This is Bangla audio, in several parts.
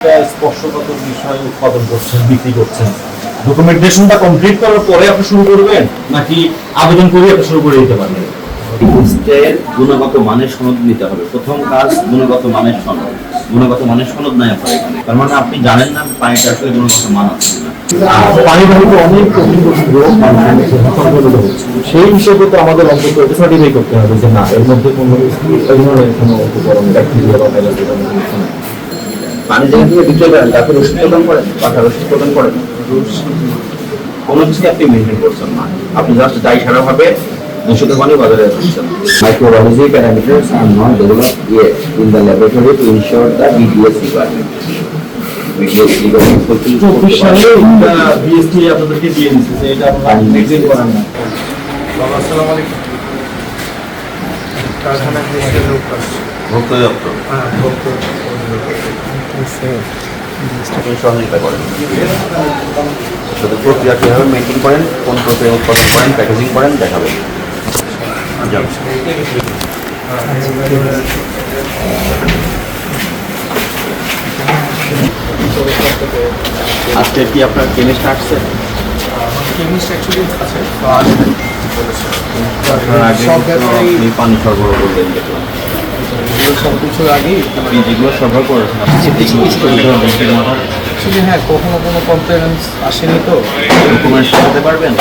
স্পর্শগত বিষয় উৎপাদন করছেন, বিক্রি করছেন, ডকুমেন্টেশনটা কমপ্লিট করার পরে আপনি শুরু করবেন নাকি আবেদন করে আপনি শুরু করে দিতে পারবেন? টেক্সটের গুণগত মানের সনদ নিতে হবে। প্রথম কাজ গুণগত মানের সনদ। গুণগত মানের সনদ নাই আপনার এখানে, তার মানে আপনি জানেন না পানিটা আসলে গুণগত মান আছে কিনা। পানি বাহিত অনেক কঠিন কঠিন রোগ মানুষের সংক্রমিত হচ্ছে, সেই হিসেবে তো আমাদের অন্তত এটা সার্টিফাই করতে হবে যে না এর মধ্যে কোনো এই ধরনের কোনো উপকরণ ব্যাকটেরিয়া বা ভাইরাসের কোনো কিছু নেই। পানি যেখান থেকে বিক্রয় করেন তাকে রসিদ প্রদান করেন, পাঠা রসিদ প্রদান করেন, কোনো কিছু আপনি মেনটেন করছেন না। আপনি জাস্ট দায়ী সারাভাবে দূষিত পানি বাজারে আসছেন। Microbiology parameters are not developed yet in the laboratory to ensure the BDS requirement. BDS requirement fulfill 24 সালে বিএসটি আপনাদেরকে দিয়ে দিচ্ছে যে এটা আপনারা মেনটেন করেন না। বাবা আসসালামু আলাইকুম। কারখানা থেকে লোক আসছে। ভোক্তা দপ্তর হ্যাঁ, ভোক্তা আপনি সহযোগিতা করেন। শুধু প্রক্রিয়া কীভাবে মেনটেন করেন, কোন প্রক্রিয়া উৎপাদন করেন, প্যাকেজিং করেন দেখাবেন। আজকে কি আপনার কেমিস্ট আসছে? কেমিস্ট অ্যাকচুয়ালি আছে আপনার আগে সব তো ব্যাপারেই আপনি পানি সরবরাহ করলেন দেখলাম। সব কিছুর আগেই আপনি যেগুলো সরবরাহ করেছেন আপনি অ্যাকচুয়ালি হ্যাঁ কখনো কোনো কমপ্লেন্স আসেনি তো ডকুমেন্টস দেখাতে পারবেন?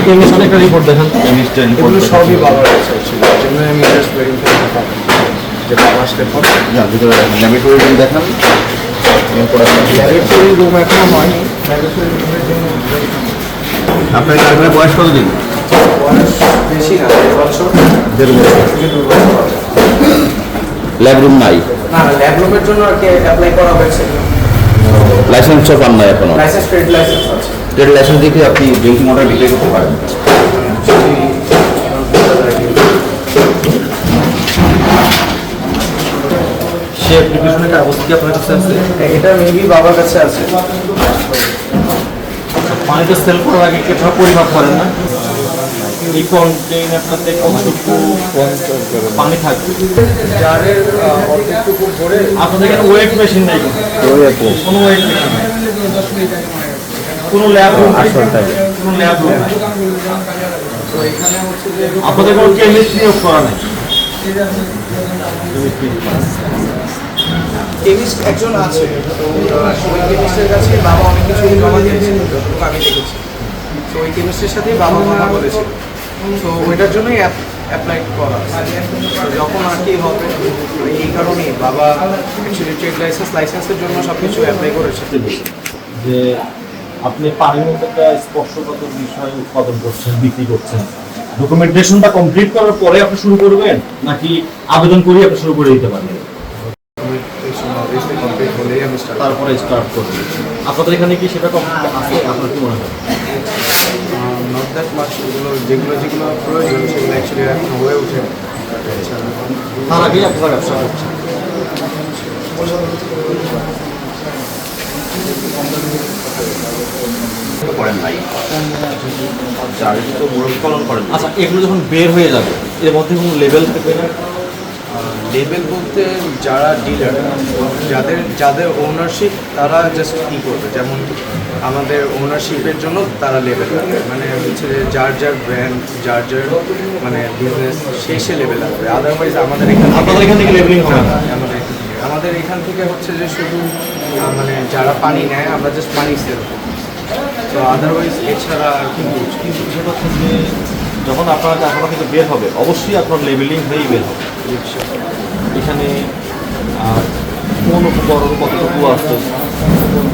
কেমিস্ট একটা রিপোর্ট দেখান। কেমিস্টের এগুলো সবই বাবা রয়েছে অ্যাকচুয়ালি জন্য আমি জাস্ট ভেরিফাই করতে পারবো যে বাবা আসলে পরে ভিতরে ল্যাবরেটরি রুম দেখান। ল্যাবরেটরি রুম এখনো হয়নি। ল্যাবরেটরি রুমের জন্য আপনার কারখানার বয়স কতদিন? বয়স বেশি না 1.5 বছর। 1.5 বছর। থেকে 2 বছর হবে। ল্যাব রুম নাই? না ল্যাব রুমের জন্য আর কি অ্যাপ্লাই করা হয়েছে। লাইসেন্সও পান না এখনো? লাইসেন্স ট্রেড লাইসেন্স আছে। ট্রেড লাইসেন্স দিয়ে আপনি ড্রিঙ্কিং ওয়াটার বিক্রি করতে পারেন। সে অ্যাপ্লিকেশনের কাগজ কি আপনার কাছে আছে? এটা মেবি বাবার কাছে আছে। পানিটা সেল করার আগে কি আপনারা পরিমাপ করেন না? এই কন্টেইনারটাতে কতটুকু পানি থাকবে? জারের অর্ধেকটুকু ভরে আপনাদের এখানে ওয়েট মেশিন নেই? কোনো ওয়েট মেশিন নেই, কোনো ল্যাব রুম কোনো ল্যাব রুম আপনাদের কোনো কেমিস্ট নিয়োগ করা নেই? কেমিস্ট একজন আছে তো ওই কেমিস্টের কাছে বাবা অনেক কিছু জমা দিয়েছিল যতটুকু আমি দেখেছি। তো ওই কেমিস্টের সাথেই বাবা কথা বলেছিল, তো ওইটার জন্যই অ্যাপ্লাই করা। তো যখন আর কি হবে এই কারণেই বাবা অ্যাকচুয়ালি ট্রেড লাইসেন্সের জন্য সব কিছু অ্যাপ্লাই করেছে। যে আপনি পানির মধ্যে একটা স্পর্শগত বিষয় উৎপাদন করছেন, বিক্রি করছেন, ডকুমেন্টেশনটা কমপ্লিট করার পরে আপনি শুরু করবেন নাকি আবেদন করে আপনি শুরু করে দিতে পারবেন? কমপ্লিট হলেই আমি স্টার্ট তারপরে স্টার্ট করবেন। আপনাদের এখানে কি সেটা কমপ্লিট আছে? আপনার কি মনে হয়? নট দ্যাট মাচ যেগুলো প্রয়োজন সেগুলো অ্যাকচুয়ালি এখন হয়ে ওঠে। তার আগেই আপনারা ব্যবসা করছেন। করেন নাই? জারের তো মুরগি পালন করেন। আচ্ছা, এগুলো যখন বের হয়ে যাবে এর মধ্যে কোনো লেভেল থাকবে না? লেবেল বলতে যারা ডিলার যাদের ওনারশিপ তারা জাস্ট কী করবে, যেমন আমাদের ওনারশিপের জন্য তারা লেবেল রাখবে, মানে হচ্ছে যে যার ব্র্যান্ড যার মানে বিজনেস সে লেবেল রাখবে। আদারওয়াইজ আপনাদের এখান থেকে লেবেলিং হবে না? আমাদের এখান থেকে হচ্ছে যে শুধু মানে যারা পানি নেয় আমরা জাস্ট পানি সেল করি, তো আদারওয়াইজ এছাড়া আর কিন্তু সেটা হচ্ছে যে যখন আপনার কারখানা থেকে বের হবে অবশ্যই আপনার লেবেলিং হয়েই বের হবে। এখানে কোন উপকরণ কতটুকু আছে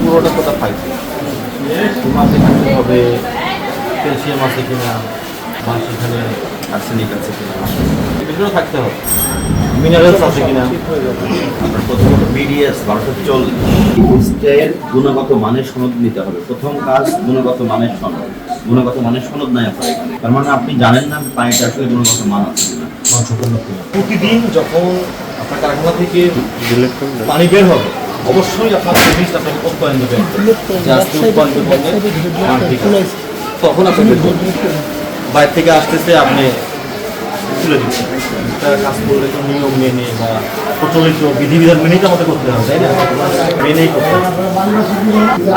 পুরোটা কোথা থাকবে, মাছ এখানে হবে, ক্যালসিয়াম আছে কিনা, মাছ এখানে আর্সেনিক আছে কিনা, এগুলো থাকতে হবে, মিনারেলস আছে কিনা। আপনার প্রথমত বিডিএস 1240 টেক্সটের গুণগত মানের সনদ নিতে হবে। প্রথম কাজ গুণগত মানের সনদ। গুণগত মানের সনদ নাই আপনার এখানে, তার মানে আপনি জানেন না পানিটা আসলে গুণগত মান আছে কিনা। মাংসপূর্ণ কিনা। প্রতিদিন যখন আপনার কারখানা থেকে পানি বের হবে অবশ্যই আপনার কেমিস্ট আপনাকে উৎপাদন দেবেন, তখন আপনি বাইরে থেকে আসতেছে আপনি তুলে দিচ্ছে। একটা কাজ করলে তো নিয়ম মেনে বা প্রচলিত বিধিবিধান মেনেই তো আমাদের করতে হবে, তাই না? মেনেই করতে হবে।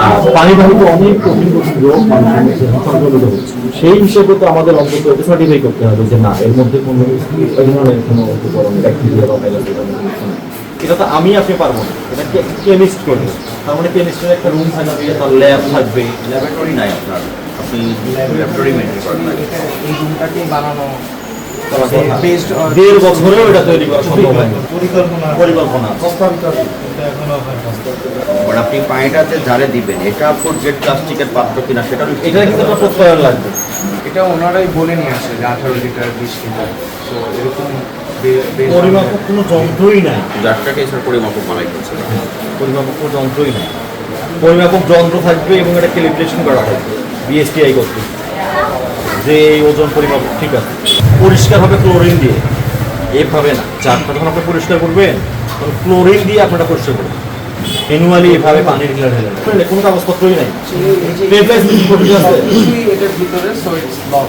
আর পানিবাহিত অনেক কঠিন কঠিন রোগ মানুষের মধ্যে সংক্রমিত হচ্ছে, সেই হিসেবে তো আমাদের অন্তত এটা সার্টিফাই করতে হবে যে না, এর মধ্যে কোনো এই ধরনের কোনো উপকরণ ব্যাকটেরিয়া বা ভাইরাস এটা তো আমি আপনি পারবো না, এটা কেমিস্ট করবে। তার মানে কেমিস্টের একটা রুম থাকবে, তার ল্যাব থাকবে। ল্যাবরেটরি নাই আপনার, আপনি ল্যাবরেটরি মেনটেন করেন না। এই রুমটাকে বানানো বেস্ট 1.5 বছরেও এটা তৈরি করা সম্ভব হয়নি। পরিকল্পনা মানে আপনি পানিটাতে জারে দিবেন, এটা ফুড গ্রেড প্লাস্টিকের পাত্র কিনা সেটা এটা কিন্তু একটা প্রত্যয়ন লাগবে। এটা ওনারাই বলে নিয়ে আসে যে 18 লিটার 20 লিটার। তো এরকম পরিমাপক কোনো যন্ত্রই নাই, যারটাকে এছাড়া পরিমাপক বানাই করছে। পরিমাপক কোনো যন্ত্রই নাই। পরিমাপক যন্ত্র থাকবে এবং এটা ক্যালিব্রেশন করা থাকবে বিএসটিআই করতে, যে এই ওজন পরিমাপক ঠিক আছে। পরিষ্কার হবে ক্লোরিন দিয়ে, এভাবে না। চারটা যখন আপনি পরিষ্কার করবেন তখন ক্লোরিন দিয়ে আপনারা পরিষ্কার করবেন। ম্যানুয়ালি এভাবে পানি ঢেলে ঢেলে কোনো কাগজপত্রই নাই। পেপার আছে এটার ভিতরে সো ইটস লক।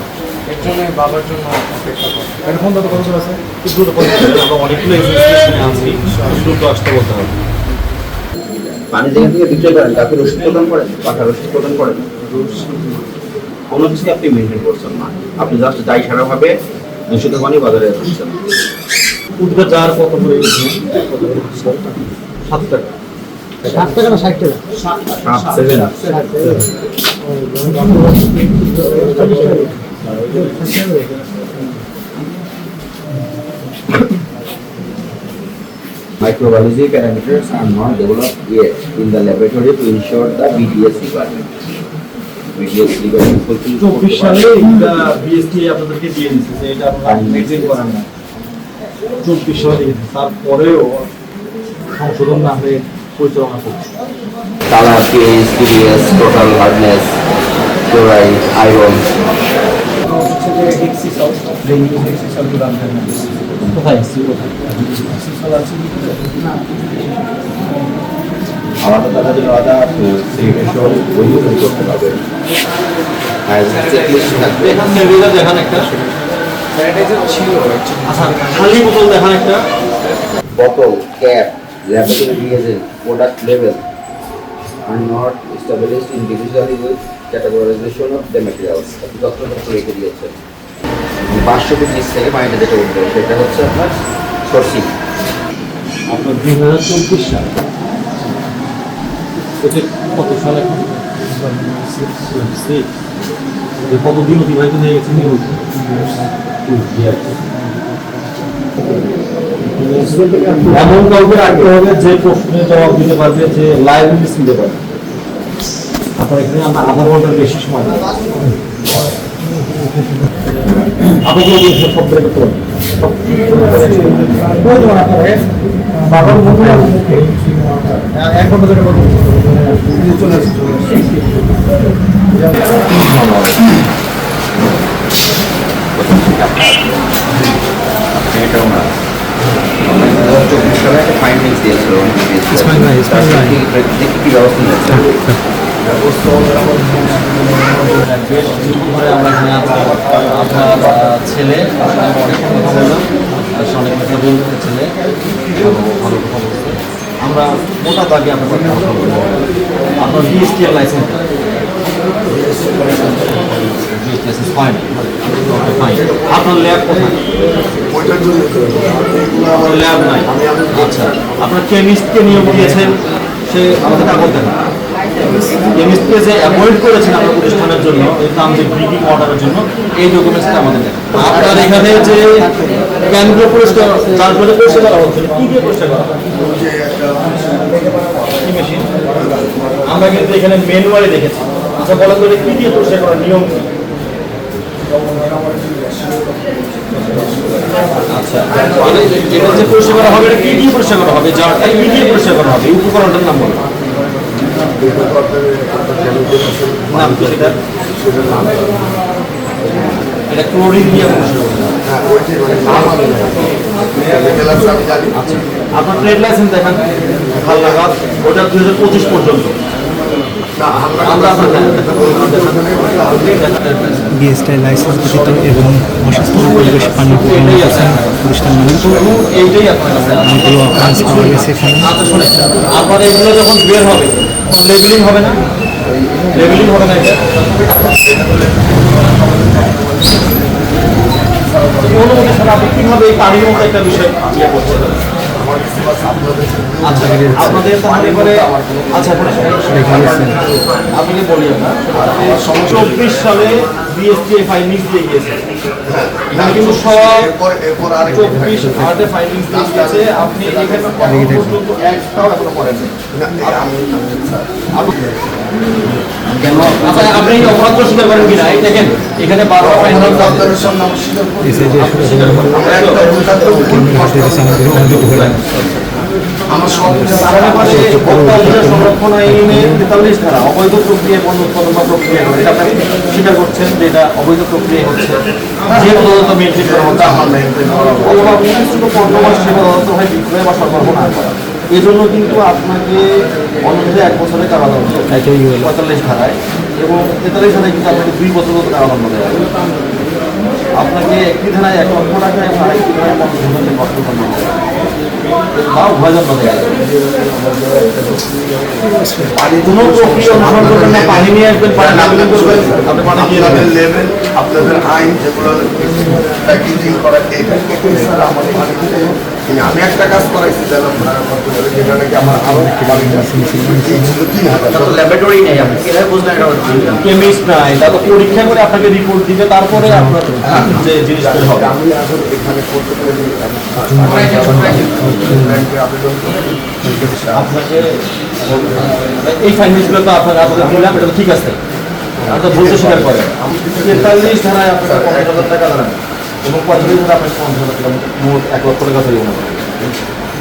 এর জন্য বাবার জন্য অপেক্ষা করে। এখন তো কত আছে দ্রুত করতে হবে। আমরা অনেকগুলো এক্সিস্টেশনে আছি, দ্রুত আসতে বলতে হবে। পানি যেখান থেকে বিক্রয় করেন তাকে রসিদ প্রদান করেন, পাঠা রসিদ প্রদান করেন, কোনো কিছু আপনি মেনটেন করছেন না। আপনি জাস্ট যাই সারাভাবে দূষিত পানি বাজারে দিচ্ছেন। উদ্ধার যার কত করে 7 টাকা। 7 টাকা না 60 টাকা? 7 Microbiology parameters are not developed yet in the laboratory to ensure the BTS requirement. BTS requirement fulfill 24 সালে এটা বিএসটিআই আপনাদেরকে দিয়ে দিয়েছে যে এটা আপনারা মেইনটেইন করেন না। 24 সালে দিয়েছে, তারপরেও সংশোধন না হয়ে পরিচালনা করছে। color, pH, TDS, total hardness, chloride, iron. কোথায় আসছি কোথায়? আমাদের তাদের জন্য আলাদা সেগুলো পরিবর্তন করতে হবে। আর চেকলিস্ট থাকবে। এখান থেকে দেখান একটা। স্যানিটাইজার ছিল আচ্ছা, খালি বোতল দেখান একটা। Bottle, cap, laboratory reagent, product level are not established individually with categorization of the materials. যত্রতত্র রেখে দিয়েছে। 500 পিস থেকে পানিটা যেটা উঠবে সেটা হচ্ছে আপনার সোর্সিং। আপনার 2024 সাল এটা কত সালে এখন? কতদিন অতিবাহিত হয়ে গেছে? এমন কাউকে রাখতে হবে যে প্রশ্নের জবাব দিতে পারবে, যে লাইব্রেরিস দিতে পারবে। আপনার এখানে আমরা আধা ঘন্টার বেশি সময় দেব। আপনাকে সব বের করতে পারবেন। বাবার মধ্যে 1 ঘন্টা ধরে চলে আসছে। এটাও না 2024 সালে একটা ফাইন্ডিংস দিয়েছিল দেখি কি ব্যবস্থা নিচ্ছে। বেশ কিছুক্ষণ ধরে আমরা এখানে আছি। আপনার ছেলে অনেক কথা বললাম, অনেক কথা বলতে ছেলে ভালো কথা বলছে। আমরা মোটা দাগে আপনার কথা বলবো। আপনার বিএসটিআর লাইসেন্স হয় না, আপনার ল্যাব কোথায়? আপনার ল্যাব নাই। আচ্ছা, আপনার কেমিস্টকে নিয়োগ দিয়েছেন, সে আমাদের কাগজ দেন। কেমিস্টকে যে অ্যাভয়েড করেছেন আপনার প্রতিষ্ঠানের জন্য, যে ব্রিকিং অর্ডারের জন্য, এই ডকুমেন্টসটা আমাদের দেন। আপনার এখানে যে কেন্দ্র পরিষ্কার, যার জন্য পরিষ্কার করা হচ্ছে, কি দিয়ে পরিষ্কার করা হয়? কি মেশিন? আমরা কিন্তু এখানে ম্যানুয়ালি দেখেছি। আচ্ছা, বলা করে কি দিয়ে পরিষ্কার করার নিয়ম কি? আচ্ছা, মানে এটা যে পরিষ্কার করা হবে, এটা কি দিয়ে পরিষ্কার করা হবে? জারটা কি দিয়ে পরিষ্কার করা হবে? উপকরণটার নাম বলো। নাম কি সেটা? এটা ক্লোরিন দিয়ে পরিষ্কার করা হবে। আচ্ছা, আপনার ট্রেড লাইসেন্স দেখান, ভাল লাগা। ওটা 2025 পর্যন্ত। আমরা আপনার বিএসটাই লাইসেন্স গঠিত এবং অস্বাস্থ্যকর পরিবেশে পানি পূরণ করছেন প্রতিষ্ঠান মালিক। এইটাই আপনার কাছে আছে। অনেকগুলো অফারেন্স পাওয়া গেছে এখানে। আচ্ছা শোনেন, আপনার এগুলো যখন বের হবে লেবেলিং হবে না? লেবেলিং হবে না এটা? অনুমতি ছাড়া আপনি কীভাবে এই পানির মতো একটা বিষয় ইয়ে করছেন? আচ্ছা আপনাদের তাহলে এবারে আচ্ছা আপনাকে বলি আপনার 24 সালে বিএসটিআই ফাইন্ডিংস দিয়ে গিয়েছে। এখানে কিন্তু সব 24 আর্টে ফাইন্ডিংস দিয়ে গিয়েছে। আপনি এখানে পর্যন্ত একটাও এখনো করেন আচ্ছা আপনি অপরাধ স্বীকার করেন কিনা? এই দেখেন এখানে 12 ফাইন এই সাইডে সংরক্ষণ আইনে 43 ধারা অবৈধ প্রক্রিয়া পণ্য উৎপাদন বা প্রক্রিয়া করে এটা আপনি স্বীকার করছেন যে এটা অবৈধ প্রক্রিয়া হচ্ছে, যে তদন্ত মেনটেন করা হচ্ছে অথবা নির্দিষ্ট পণ্য বা সেবা তদন্ত হয় বিক্রয় বা সরবরাহ না করা। এই জন্য কিন্তু আপনাকে অনূর্ধ্বে 1 বছরের কারাদণ্ড 45 ধারায় এবং 43 ধারায় কিন্তু আপনাকে 2 বছর কারাদণ্ড দেওয়া হবে। আপনাকে একটি ধারায় 1 লক্ষ টাকা এবং আরেকটি ধারায় 50,000 টাকা অর্থদণ্ড দেওয়া হবে বা উভয় দণ্ড দেওয়া যাবে। কোনো প্রক্রিয়া অনুসরণ করবেন না, পানি নিয়ে আসবেন, পানি আবেদন করবেন, আপনি পানি দিয়ে আপনাদের দেবেন। লেভেল, আপনাদের আইন যেগুলো প্যাকেজিং করা এটা স্যার আমার পানি দিতে কিন্তু আমি একটা কাজ করাইছি দিলাম যেটা নাকি আমার আরো পানিটা এই ছিল 3,000 ল্যাবরেটরি নেই, আপনি কিভাবে বুঝলেন এটা কেমিস্ট নাই, তা তো পরীক্ষা করে আপনাকে রিপোর্ট দিবে, তারপরে আপনার যে জিনিস বের হবে। আমি এখন এখানে করতে পারি ব্যাংকে আবেদন করি আপনাকে এই ফাইন্যান্সগুলো তো আপনার আপনাদের দিলাম, এটা তো ঠিক আছে, আপনার বলতে স্বীকার করেন। 43 ধারায় আপনার 50,000 টাকা দাঁড়ান এবং 45 ধারা আপনার 50,000 টাকা মোট 1 লক্ষ টাকা তৈরি